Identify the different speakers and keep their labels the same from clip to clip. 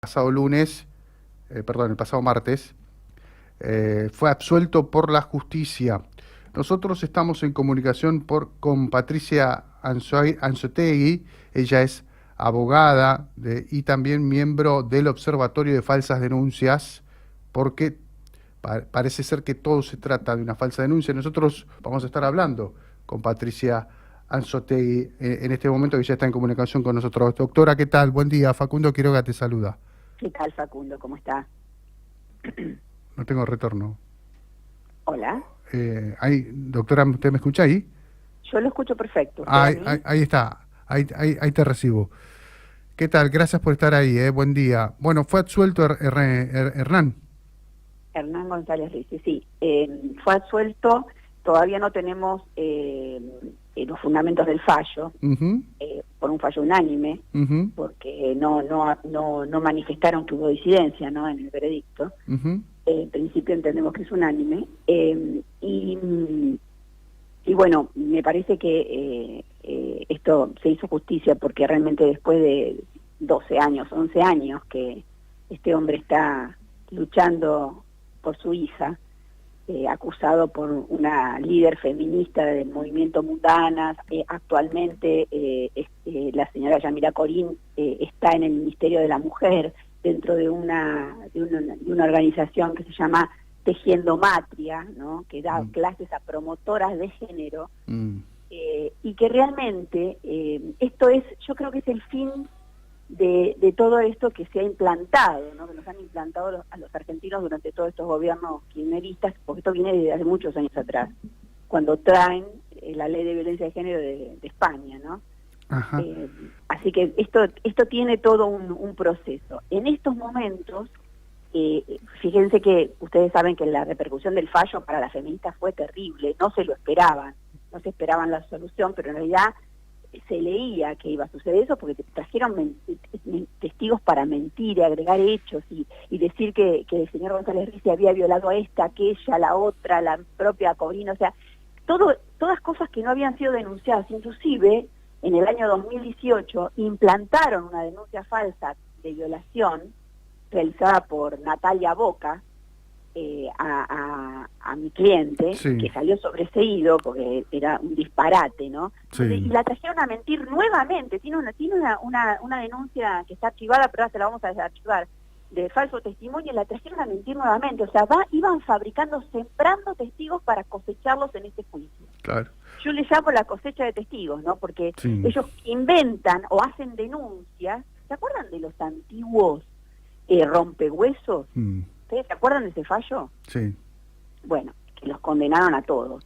Speaker 1: pasado lunes, perdón, el pasado martes, fue absuelto por la justicia. Nosotros estamos en comunicación con Patricia Anzoátegui. Ella es abogada y también miembro del Observatorio de Falsas Denuncias, porque parece ser que todo se trata de una falsa denuncia. Nosotros vamos a estar hablando con Patricia Anzoátegui en este momento, que ya está en comunicación con nosotros. Doctora, ¿qué tal? Buen día. Facundo Quiroga te saluda.
Speaker 2: ¿Qué tal, Facundo? ¿Cómo está?
Speaker 1: No tengo retorno.
Speaker 2: Hola.
Speaker 1: Doctora, ¿usted me escucha ahí?
Speaker 2: Yo lo escucho perfecto. ¿Usted a
Speaker 1: Ahí,
Speaker 2: mí?
Speaker 1: ahí está. Ahí te recibo. ¿Qué tal? Gracias por estar ahí. Buen día. Bueno, fue absuelto Hernán.
Speaker 2: Hernán González Rice, sí. Fue absuelto. Todavía no tenemos los fundamentos del fallo,
Speaker 1: Uh-huh,
Speaker 2: por un fallo unánime,
Speaker 1: uh-huh,
Speaker 2: porque no manifestaron que hubo disidencia, ¿no?, en el veredicto.
Speaker 1: uh-huh.
Speaker 2: En principio entendemos que es unánime. Y bueno, me parece que esto se hizo justicia porque realmente después de 12 años, 11 años que este hombre está luchando por su hija, acusado por una líder feminista del movimiento Mundanas, actualmente la señora Yamila Corín está en el Ministerio de la Mujer, dentro de una organización que se llama Tejiendo Matria, ¿no?, que da clases a promotoras de género, y que realmente esto es, yo creo que es el fin de todo esto que se ha implantado, ¿no?, que nos han implantado a los argentinos durante todos estos gobiernos kirchneristas, porque esto viene desde hace muchos años atrás, cuando traen la ley de violencia de género de España, ¿no?
Speaker 1: Ajá.
Speaker 2: Así que esto tiene todo un proceso. En estos momentos, fíjense que ustedes saben que la repercusión del fallo para las feministas fue terrible, no se lo esperaban, no se esperaban la solución, pero en realidad se leía que iba a suceder eso porque trajeron testigos para mentir y agregar hechos y decir que el señor González Rice había violado a esta, aquella, la otra, la propia Corina, o sea, todas cosas que no habían sido denunciadas. Inclusive en el año 2018 implantaron una denuncia falsa de violación realizada por Natalia Boca a mi cliente,
Speaker 1: Sí.
Speaker 2: que salió sobreseído porque era un disparate, ¿no?
Speaker 1: Sí.
Speaker 2: Y la trajeron a mentir nuevamente. Tiene una denuncia que está archivada, pero ahora se la vamos a desarchivar, de falso testimonio, y la trajeron a mentir nuevamente. O sea, iban fabricando, sembrando testigos para cosecharlos en este juicio.
Speaker 1: Claro.
Speaker 2: Yo le llamo la cosecha de testigos, ¿no? Porque
Speaker 1: Sí.
Speaker 2: ellos inventan o hacen denuncias. ¿Se acuerdan de los antiguos rompehuesos? ¿Ustedes se acuerdan de ese fallo?
Speaker 1: Sí.
Speaker 2: Bueno, que los condenaron a todos.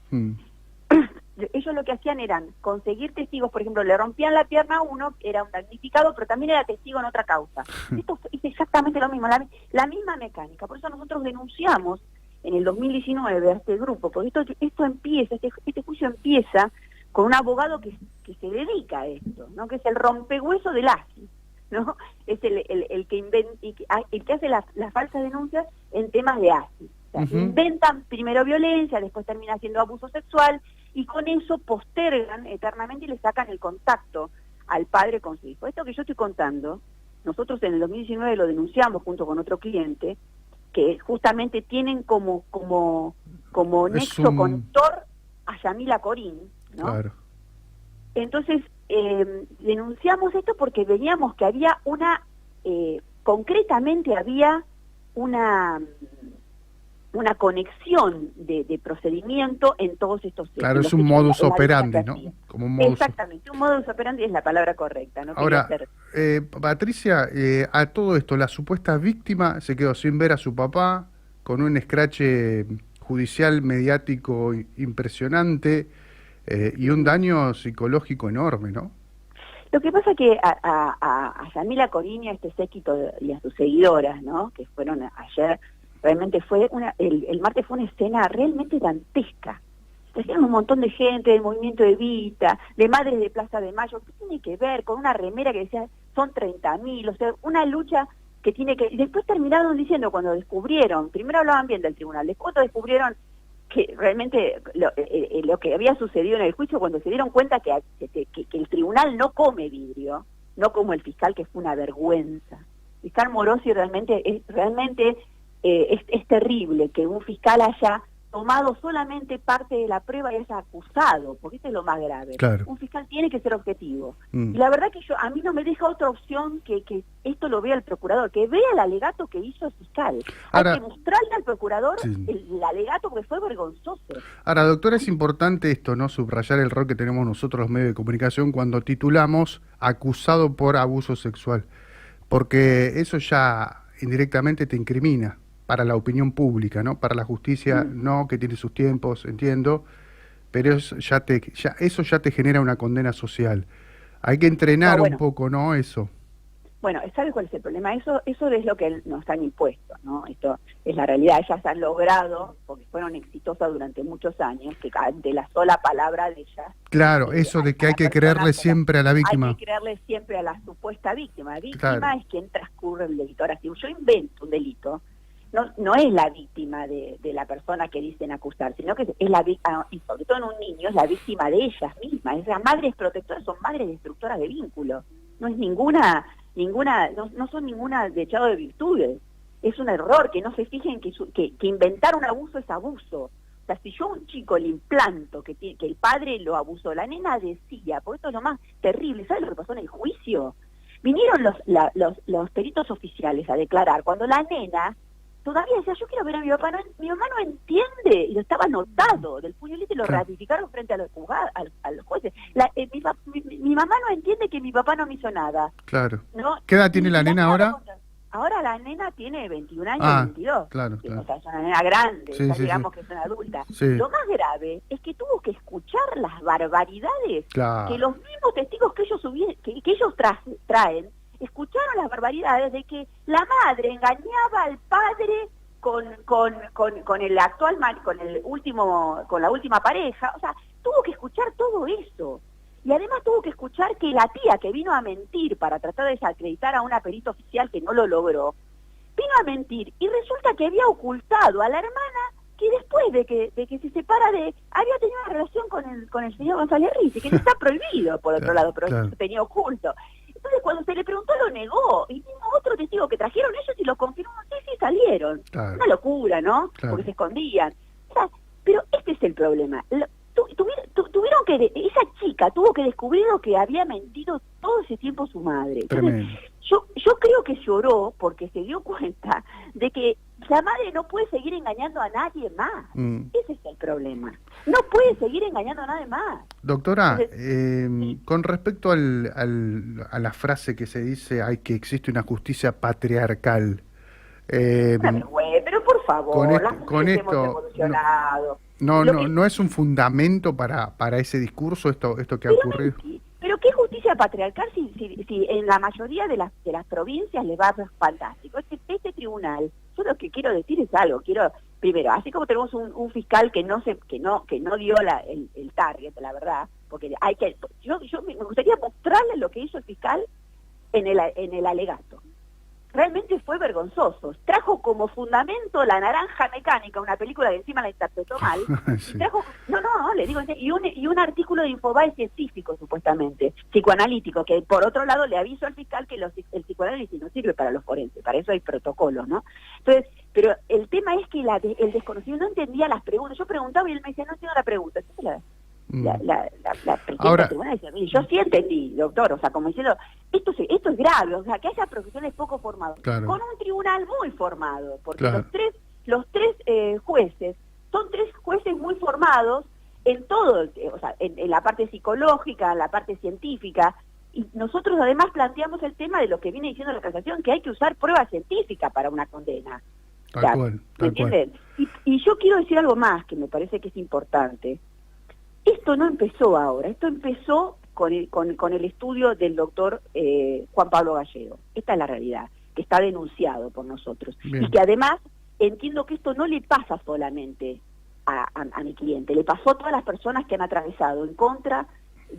Speaker 2: Ellos lo que hacían eran conseguir testigos, por ejemplo, le rompían la pierna a uno, era un damnificado, pero también era testigo en otra causa. Esto es exactamente lo mismo, la misma mecánica. Por eso nosotros denunciamos en el 2019 a este grupo, porque esto empieza, este juicio empieza con un abogado que se dedica a esto, ¿no?, que es el rompehueso del ASI, ¿no? Es el que hace las falsas denuncias en temas de ASI. O sea, inventan primero violencia, después termina haciendo abuso sexual, y con eso postergan eternamente y le sacan el contacto al padre con su hijo. Esto que yo estoy contando, nosotros en el 2019 lo denunciamos junto con otro cliente, que justamente tienen como nexo conector a Yamila Corín, ¿no? Claro. Entonces, denunciamos esto porque veíamos que había concretamente había una conexión de procedimiento en todos estos...
Speaker 1: Claro, es un modus operandi, ¿no? Como un modus...
Speaker 2: Exactamente, un modus operandi es la palabra correcta, ¿no?
Speaker 1: Ahora, Patricia, a todo esto, la supuesta víctima se quedó sin ver a su papá, con un escrache judicial mediático impresionante y un daño psicológico enorme, ¿no?
Speaker 2: Lo que pasa es que a Yamila Corín y a este séquito y a sus seguidoras, ¿no?, que fueron ayer, realmente fue el martes fue una escena realmente dantesca. Trajeron un montón de gente del movimiento Evita, de Madres de Plaza de Mayo. ¿Qué tiene que ver con una remera que decía son 30.000? O sea, una lucha que tiene que... Y después terminaron diciendo, cuando descubrieron, primero hablaban bien del tribunal, después descubrieron que realmente lo que había sucedido en el juicio, cuando se dieron cuenta que el tribunal no come vidrio, no como el fiscal, que fue una vergüenza. fiscal Morosi realmente es terrible que un fiscal haya tomado solamente parte de la prueba y haya acusado, porque esto es lo más grave.
Speaker 1: Claro.
Speaker 2: Un fiscal tiene que ser objetivo. Y la verdad que a mí no me deja otra opción que esto lo vea el procurador, que vea el alegato que hizo el fiscal.
Speaker 1: Ahora,
Speaker 2: hay que mostrarle al procurador
Speaker 1: sí,
Speaker 2: el alegato, porque fue vergonzoso.
Speaker 1: Ahora, doctora, es importante esto, ¿no? Subrayar el rol que tenemos nosotros los medios de comunicación cuando titulamos acusado por abuso sexual, porque eso ya indirectamente te incrimina para la opinión pública, ¿no? Para la justicia, no, que tiene sus tiempos, entiendo, pero eso ya te genera una condena social. Hay que entrenar un poco, ¿no? Eso.
Speaker 2: Bueno, ¿sabes cuál es el problema? Eso es lo que nos han impuesto, ¿no? Esto es la realidad. Ellas han logrado, porque fueron exitosas durante muchos años, que de la sola palabra de ellas...
Speaker 1: Claro, eso de que hay que creerle siempre a la víctima.
Speaker 2: Hay que creerle siempre a la supuesta víctima. La víctima
Speaker 1: claro.
Speaker 2: es quien transcurre el delito. Ahora, si yo invento un delito, no es la víctima de la persona que dicen acusar, sino que es la víctima, y sobre todo en un niño, es la víctima de ellas mismas. Esas madres protectoras son madres destructoras de vínculos. No es no son ninguna dechado de virtudes. Es un error que no se fijen que inventar un abuso es abuso. O sea, si yo a un chico le implanto que el padre lo abusó, la nena decía, porque esto es lo más terrible, ¿sabes lo que pasó en el juicio? Vinieron los peritos oficiales a declarar cuando la nena todavía decía, yo quiero ver a mi papá, mi mamá no entiende, y lo estaba anotado del puñolito y lo ratificaron frente a los jueces. Mi mamá no entiende que mi papá no me hizo nada.
Speaker 1: Claro.
Speaker 2: ¿No?
Speaker 1: ¿Qué edad tiene la nena ahora?
Speaker 2: Ahora la nena tiene 21 años, 22.
Speaker 1: Claro.
Speaker 2: O sea, es una nena grande, digamos que es una adulta.
Speaker 1: Sí.
Speaker 2: Lo más grave es que tuvo que escuchar las barbaridades que los mismos testigos que ellos traen, escucharon las barbaridades de que la madre engañaba al padre con el actual con la última pareja. O sea, tuvo que escuchar todo eso. Y además tuvo que escuchar que la tía que vino a mentir para tratar de desacreditar a una perita oficial que no lo logró, vino a mentir y resulta que había ocultado a la hermana que después de que se separa había tenido una relación con el señor González Rizzi, que no está prohibido por otro lado, pero tenía oculto. Entonces cuando se le preguntó lo negó, y vino otro testigo que trajeron ellos y lo confirmó, sí, salieron.
Speaker 1: Claro.
Speaker 2: Una locura, ¿no? Claro. Porque se escondían. O sea, pero este es el problema. Tuvieron que, esa chica tuvo que descubrir lo que había mentido todo ese tiempo su madre. Entonces, yo creo que lloró porque se dio cuenta de que la madre no puede seguir engañando a nadie más. Ese es el problema. No puede seguir engañando a nadie más.
Speaker 1: Doctora, con respecto a la frase que se dice, que existe una justicia patriarcal.
Speaker 2: Pero por favor,
Speaker 1: con esto
Speaker 2: hemos evolucionado.
Speaker 1: No es un fundamento para ese discurso esto que ha ocurrido.
Speaker 2: Pero qué justicia patriarcal si en la mayoría de las provincias les va fantástico. Este tribunal, yo lo que quiero decir es algo, primero, así como tenemos un fiscal que no dio el target, la verdad, porque yo me gustaría mostrarle lo que hizo el fiscal en el alegato. Realmente fue vergonzoso. Trajo como fundamento La Naranja Mecánica, una película que encima la interpretó mal. Sí. Le digo, y un artículo de Infobae científico, supuestamente, psicoanalítico, que por otro lado le aviso al fiscal que el psicoanálisis no sirve para los forenses, para eso hay protocolos, ¿no? Entonces, pero el tema es que el desconocido no entendía las preguntas. Yo preguntaba y él me decía, no entiendo la pregunta. Entonces la presidenta tribunal dice, yo sí entendí, doctor, o sea, como diciendo, esto es grave, o sea, que haya profesionales poco formados, con un tribunal muy formado, porque los tres jueces son 3 jueces muy formados en todo, o sea, en la parte psicológica, en la parte científica, y nosotros además planteamos el tema de lo que viene diciendo la casación, que hay que usar prueba científica para una condena.
Speaker 1: Tal cual.
Speaker 2: ¿Entienden? Y yo quiero decir algo más que me parece que es importante. Esto no empezó ahora, esto empezó con el estudio del doctor Juan Pablo Gallego. Esta es la realidad, que está denunciado por nosotros. Bien. Y que además entiendo que esto no le pasa solamente a mi cliente, le pasó a todas las personas que han atravesado en contra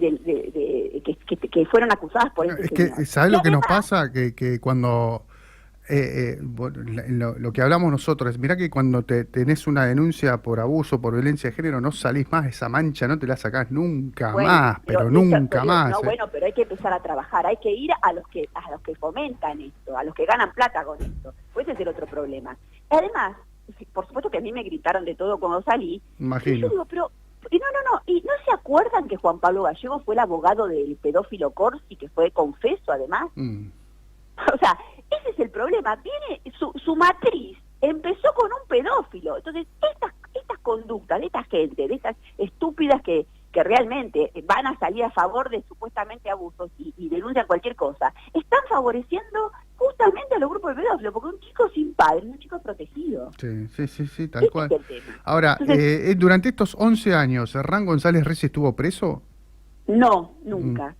Speaker 2: que fueron acusadas por este señor.
Speaker 1: ¿Sabes lo que nos pasa? Que cuando Lo que hablamos nosotros, mirá que cuando tenés una denuncia por abuso, por violencia de género, no salís más de esa mancha, no te la sacás nunca
Speaker 2: Bueno,
Speaker 1: más, pero nunca más.
Speaker 2: no, bueno, pero hay que empezar a trabajar, hay que ir a los que fomentan esto, a los que ganan plata con esto. Pues ese es el otro problema. Además, por supuesto que a mí me gritaron de todo cuando salí.
Speaker 1: Imagino.
Speaker 2: Y yo digo, pero ¿y no se acuerdan que Juan Pablo Gallego fue el abogado del pedófilo Corsi, que fue confeso además? O sea, ese es el problema. Tiene su matriz empezó con un pedófilo. Entonces, estas conductas de esta gente, de estas estúpidas que realmente van a salir a favor de supuestamente abusos y denuncian cualquier cosa, están favoreciendo justamente a los grupos de pedófilos, porque un chico sin padre es un chico protegido.
Speaker 1: Sí, tal cual.
Speaker 2: Es el tema.
Speaker 1: Ahora, entonces, durante estos 11 años, ¿Hernán González Reyes estuvo preso?
Speaker 2: No, nunca,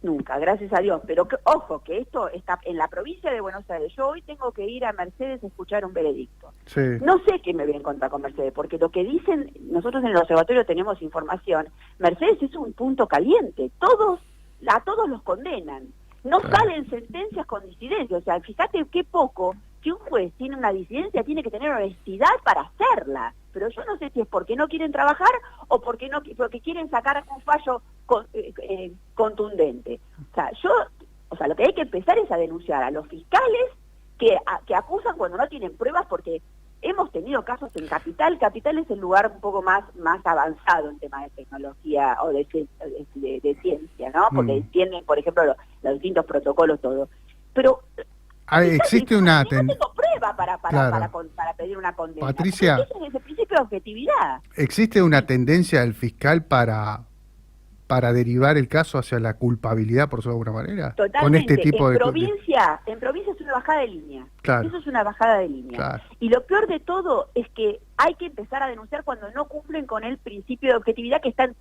Speaker 2: nunca, gracias a Dios. Pero ojo, que esto está en la provincia de Buenos Aires. Yo hoy tengo que ir a Mercedes a escuchar un veredicto.
Speaker 1: Sí.
Speaker 2: No sé qué me voy a encontrar con Mercedes, porque lo que dicen, nosotros en el observatorio tenemos información, Mercedes es un punto caliente, a todos los condenan. No salen sentencias con disidencia, o sea, fíjate qué poco que un juez tiene una disidencia, tiene que tener honestidad para hacerla. Pero yo no sé si es porque no quieren trabajar o porque quieren sacar un fallo contundente. O sea, lo que hay que empezar es a denunciar a los fiscales que acusan cuando no tienen pruebas, porque hemos tenido casos en Capital. Capital es el lugar un poco más avanzado en temas de tecnología o de ciencia, ¿no? Porque entienden, por ejemplo, los distintos protocolos, todo. Pero
Speaker 1: existe una...
Speaker 2: No tengo prueba para pedir una condena.
Speaker 1: Patricia,
Speaker 2: ese es el principio de objetividad.
Speaker 1: ¿Existe una tendencia del fiscal para derivar el caso hacia la culpabilidad, por decirlo de alguna manera?
Speaker 2: Totalmente.
Speaker 1: Con este tipo
Speaker 2: en provincia es una bajada de línea.
Speaker 1: Claro.
Speaker 2: Eso es una bajada de línea.
Speaker 1: Claro.
Speaker 2: Y lo peor de todo es que hay que empezar a denunciar cuando no cumplen con el principio de objetividad que está en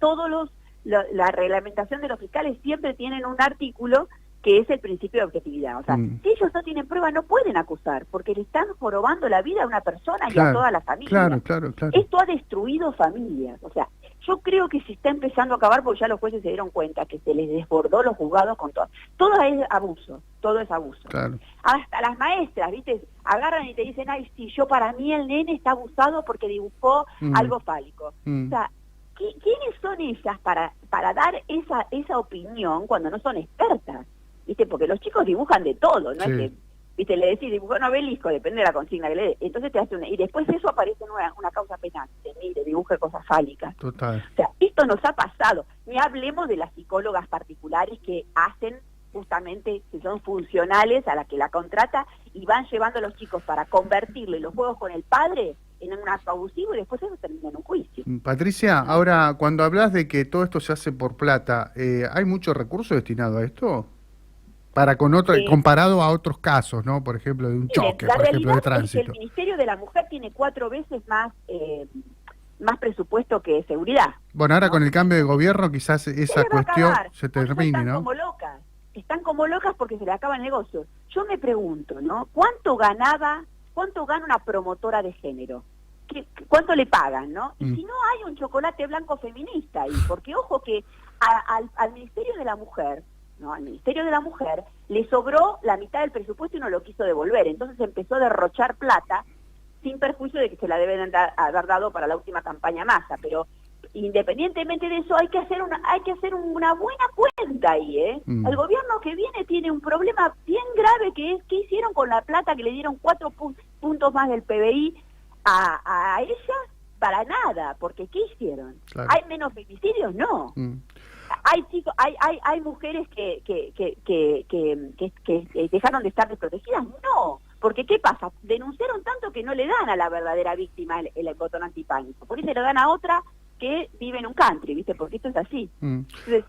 Speaker 2: la reglamentación de los fiscales. Siempre tienen un artículo que es el principio de objetividad. O sea, si ellos no tienen prueba, no pueden acusar, porque le están jorobando la vida a una persona y a toda la familia.
Speaker 1: Claro.
Speaker 2: Esto ha destruido familias. O sea, yo creo que se está empezando a acabar, porque ya los jueces se dieron cuenta que se les desbordó los juzgados con todo. Todo es abuso.
Speaker 1: Claro.
Speaker 2: Hasta las maestras, ¿viste? Agarran y te dicen, ay, sí, para mí el nene está abusado porque dibujó algo fálico. O sea, ¿quiénes son ellas para dar esa opinión cuando no son expertas? ¿Viste? Porque los chicos dibujan de todo, ¿no? Es que, ¿viste? Le decís, dibujó un obelisco, depende de la consigna que le dé. Entonces te hace y después eso aparece en una causa penal. Mire, dibuje cosas fálicas.
Speaker 1: Total.
Speaker 2: O sea, esto nos ha pasado. Ni hablemos de las psicólogas particulares que hacen justamente, que son funcionales a la que la contrata y van llevando a los chicos para convertirle los juegos con el padre en un acto abusivo y después eso termina en un juicio.
Speaker 1: Patricia, ahora, cuando hablas de que todo esto se hace por plata, ¿hay mucho recurso destinado a esto? Comparado a otros casos, ¿no? Por ejemplo, de un choque, por ejemplo, de tránsito.
Speaker 2: Es que el Ministerio de la Mujer tiene 4 veces más presupuesto que seguridad.
Speaker 1: Bueno, ahora con el cambio de gobierno quizás esa cuestión se termine, ¿no?
Speaker 2: Están como locas porque se le acaba el negocio. Yo me pregunto, ¿no? ¿Cuánto gana una promotora de género? ¿Cuánto le pagan, no? Y si no hay un chocolate blanco feminista ahí, porque ojo que al Ministerio de la Mujer, ¿no? Al Ministerio de la Mujer le sobró la mitad del presupuesto y no lo quiso devolver, entonces empezó a derrochar plata sin perjuicio de que se la deben haber dado para la última campaña Massa, pero independientemente de eso hay que hacer una buena cuenta ahí, ¿eh? El gobierno que viene tiene un problema bien grave, que es qué hicieron con la plata que le dieron 4 puntos más del PBI a ellas. Para nada, porque ¿qué hicieron?
Speaker 1: Claro.
Speaker 2: ¿Hay menos femicidios? No. ¿Hay mujeres que dejaron de estar desprotegidas? No. Porque ¿qué pasa? Denunciaron tanto que no le dan a la verdadera víctima el botón antipánico. Por eso se lo dan a otra que vive en un country, ¿viste? Porque esto es así. Entonces,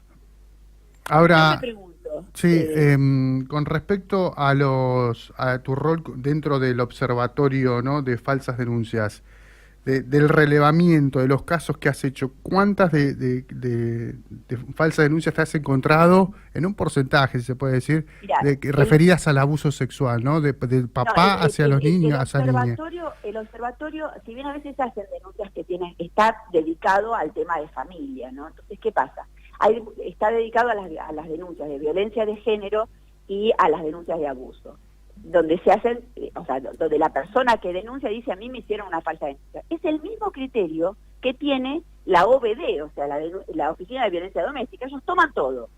Speaker 1: ahora,
Speaker 2: yo me pregunto,
Speaker 1: con respecto a tu rol dentro del observatorio, ¿no? De falsas denuncias, del relevamiento de los casos que has hecho, ¿cuántas de falsas denuncias te has encontrado en un porcentaje, si se puede decir, referidas al abuso sexual, ¿no? Del papá hacia los niños, hacia niñas?
Speaker 2: El observatorio, si bien a veces hacen denuncias que está dedicado al tema de familia, ¿no? Entonces, ¿qué pasa? Está dedicado a las denuncias de violencia de género y a las denuncias de abuso. donde se hacen, o sea, donde la persona que denuncia dice a mí me hicieron una falsa denuncia. Es el mismo criterio que tiene la OVD, o sea, la Oficina de Violencia Doméstica. Ellos toman todo,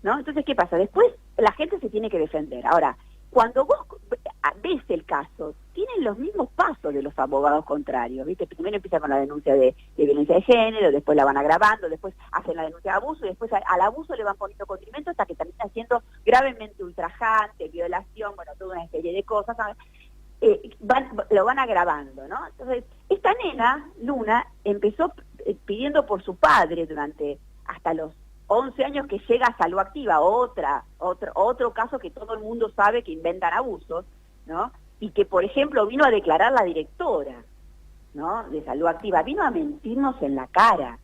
Speaker 2: ¿no? Entonces, ¿qué pasa? Después la gente se tiene que defender. Ahora, cuando vos ves el caso, tienen los mismos pasos de los abogados contrarios, ¿viste? Primero empieza con la denuncia de violencia de género, después la van agravando, después hacen la denuncia de abuso, y después al abuso le van poniendo condimento hasta que termina siendo gravemente ultrajante, violación, bueno, toda una serie de cosas, ¿sabes? Lo van agravando, ¿no? Entonces, esta nena, Luna, empezó pidiendo por su padre durante hasta los 11 años que llega a Salud Activa, otro caso que todo el mundo sabe que inventan abusos, ¿no? Y que, por ejemplo, vino a declarar la directora, ¿no?, de Salud Activa, vino a mentirnos en la cara.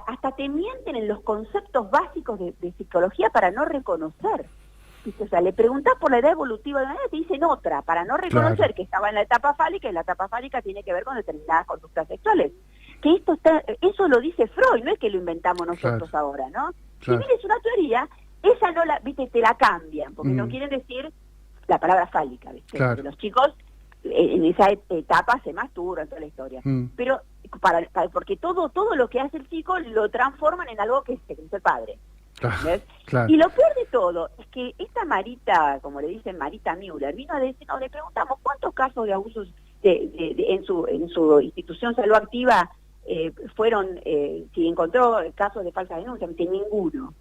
Speaker 2: Hasta te mienten en los conceptos básicos de psicología para no reconocer. O sea, le preguntás por la edad evolutiva de una edad, te dicen otra, para no reconocer, claro, que estaba en la etapa fálica, y la etapa fálica tiene que ver con determinadas conductas sexuales. Que eso lo dice Freud, no es que lo inventamos nosotros, claro, ahora, ¿no? Claro. Si bien es una teoría, esa no la, viste, te la cambian, porque no quieren decir la palabra fálica, ¿viste? Claro. Los chicos en esa etapa se masturban, toda la historia. Pero porque todo lo que hace el chico lo transforman en algo que es el padre. Claro, claro. Y lo peor de todo es que esta Marita, como le dicen, Marita Müller, vino a decir, le preguntamos cuántos casos de abusos en su institución Salud Activa fueron, si encontró casos de falsa denuncia. Me dice, ninguno.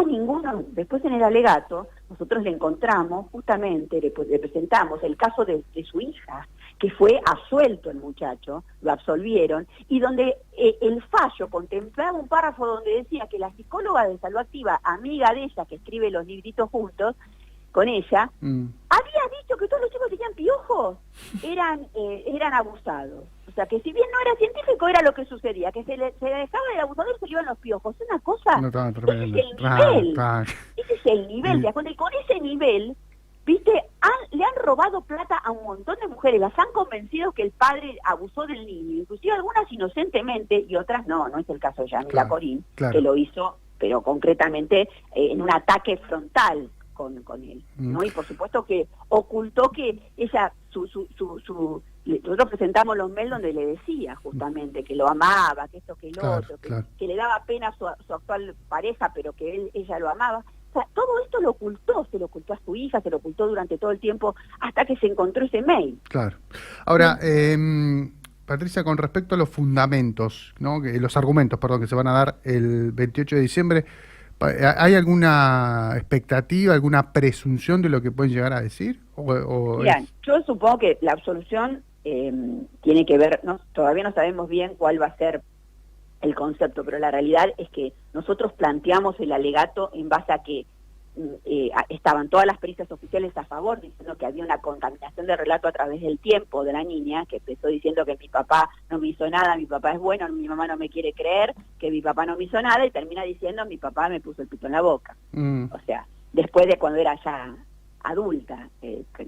Speaker 2: Ninguno. Después en el alegato nosotros le encontramos, justamente le presentamos el caso de su hija, que fue absuelto el muchacho, lo absolvieron, y donde el fallo contemplaba un párrafo donde decía que la psicóloga de Salud Activa, amiga de ella, que escribe los libritos juntos con ella, había dicho que todos los chicos tenían piojos, eran abusados. O sea, que si bien no era científico, era lo que sucedía, que se le dejaba el abusador y se le iban los piojos. Una cosa, no, ese es el nivel, ese es el nivel, y con ese nivel, viste, le han robado plata a un montón de mujeres, las han convencido que el padre abusó del niño, inclusive algunas inocentemente, y otras no es el caso de Yamila Corín, que lo hizo, pero concretamente en un ataque frontal con él, ¿no? Y por supuesto que ocultó que ella, nosotros presentamos los mails donde le decía justamente que lo amaba, que esto, que lo otro, que le daba pena a su actual pareja, pero que ella lo amaba. O sea, todo esto lo ocultó, se lo ocultó a su hija, se lo ocultó durante todo el tiempo hasta que se encontró ese mail. Claro.
Speaker 1: Ahora, Patricia, con respecto a los fundamentos, ¿no?, los argumentos, perdón, que se van a dar el 28 de diciembre, ¿hay alguna expectativa, alguna presunción de lo que pueden llegar a decir?
Speaker 2: Mirá, yo supongo que la absolución tiene que ver, todavía no sabemos bien cuál va a ser el concepto, pero la realidad es que nosotros planteamos el alegato en base a que estaban todas las pericias oficiales a favor, diciendo que había una contaminación de relato a través del tiempo de la niña, que empezó diciendo que mi papá no me hizo nada, mi papá es bueno, mi mamá no me quiere creer, que mi papá no me hizo nada, y termina diciendo mi papá me puso el pito en la boca. O sea, después de cuando era ya adulta,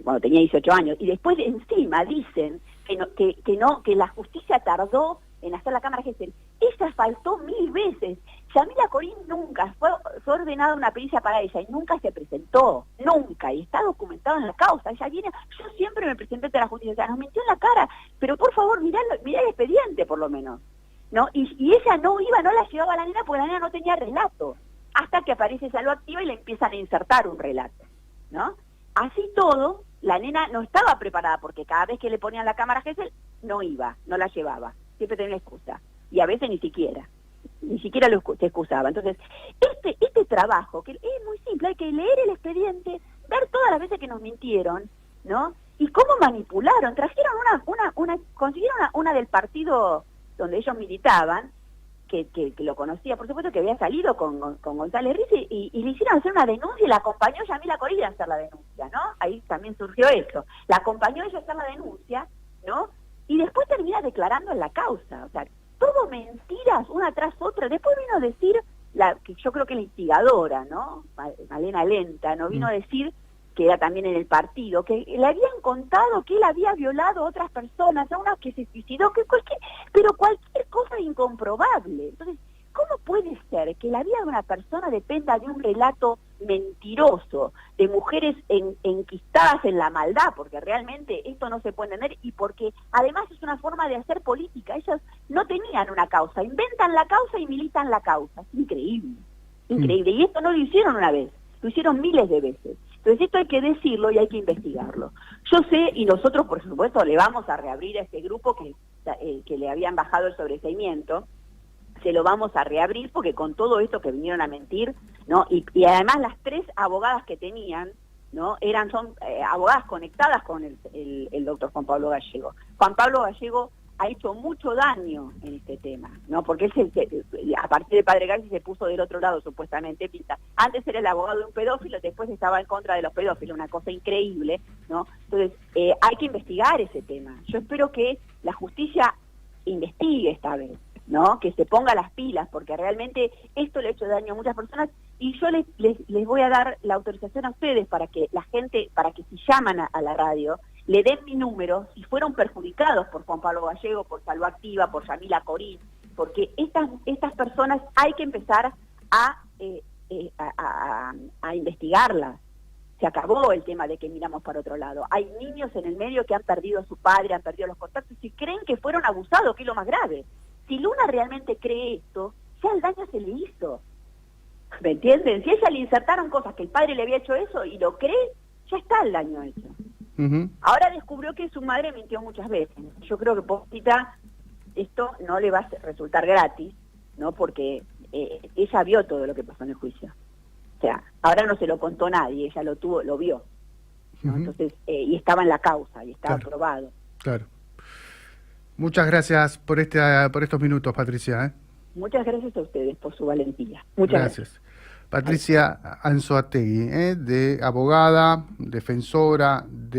Speaker 2: cuando tenía 18 años, y después encima dicen que la justicia tardó en hacer la cámara Gesell. Ella faltó 1000 veces. Yamila Corín nunca fue ordenada una pericia para ella y nunca se presentó, nunca, y está documentado en la causa. Ella viene, yo siempre me presenté ante la justicia, o sea, nos mintió en la cara, pero por favor, mirá el expediente por lo menos, ¿no? Y ella no la llevaba a la nena porque la nena no tenía relato, hasta que aparece Salud Activa y le empiezan a insertar un relato, ¿no? Así todo, la nena no estaba preparada porque cada vez que le ponían la cámara Gesell, no la llevaba, siempre tenía excusa, y a veces ni siquiera se excusaba. Entonces, este trabajo, que es muy simple, hay que leer el expediente, ver todas las veces que nos mintieron, ¿no? Y cómo manipularon, trajeron consiguieron una del partido donde ellos militaban, que lo conocía, por supuesto, que había salido con González Riz, y le hicieron hacer una denuncia, y la acompañó Yamila Corín a hacer la denuncia, ¿no? Ahí también surgió eso. La acompañó ella a hacer la denuncia, ¿no? Y después termina declarando en la causa, o sea, todo mentiras, una tras otra. Después vino a decir, que yo creo que la instigadora, ¿no? Malena Lenta, ¿no? Vino a decir, que era también en el partido, que le habían contado que él había violado a otras personas, a una que se suicidó, pero cualquier cosa incomprobable. Entonces, ¿cómo puede ser que la vida de una persona dependa de un relato mentiroso, de mujeres enquistadas en la maldad, porque realmente esto no se puede entender, y porque además es una forma de hacer política. Ellas no tenían una causa, inventan la causa y militan la causa. Es increíble, increíble. Y esto no lo hicieron una vez, lo hicieron miles de veces. Entonces esto hay que decirlo y hay que investigarlo. Yo sé, y nosotros por supuesto le vamos a reabrir a este grupo que le habían bajado el sobreseimiento, se lo vamos a reabrir porque con todo esto que vinieron a mentir, ¿no? Y además las 3 abogadas que tenían, ¿no? Son abogadas conectadas con el doctor Juan Pablo Gallego. Juan Pablo Gallego ha hecho mucho daño en este tema, ¿no? Porque él a partir de Padre García se puso del otro lado, supuestamente. Antes era el abogado de un pedófilo, después estaba en contra de los pedófilos, una cosa increíble, ¿no? Entonces, hay que investigar ese tema. Yo espero que la justicia investigue esta vez, ¿no? Que se ponga las pilas, porque realmente esto le ha hecho daño a muchas personas, y yo les voy a dar la autorización a ustedes para que la gente, para que si llaman a la radio, le den mi número si fueron perjudicados por Juan Pablo Gallego, por Salud Activa, por Yamila Corín, porque estas personas hay que empezar a investigarlas. Se acabó el tema de que miramos para otro lado. Hay niños en el medio que han perdido a su padre, han perdido los contactos y creen que fueron abusados, que es lo más grave. Si Luna realmente cree esto, ya el daño se le hizo. ¿Me entienden? Si a ella le insertaron cosas que el padre le había hecho eso y lo cree, ya está el daño hecho. Ahora descubrió que su madre mintió muchas veces. Yo creo que pobrecita esto no le va a resultar gratis, ¿no? Porque ella vio todo lo que pasó en el juicio. O sea, ahora no se lo contó nadie, ella lo vio, ¿no? Entonces, y estaba en la causa, y estaba probado.
Speaker 1: Claro. Muchas gracias por estos minutos, Patricia.
Speaker 2: Muchas gracias a ustedes por su valentía. Muchas gracias.
Speaker 1: Patricia Anzoátegui, de abogada, defensora de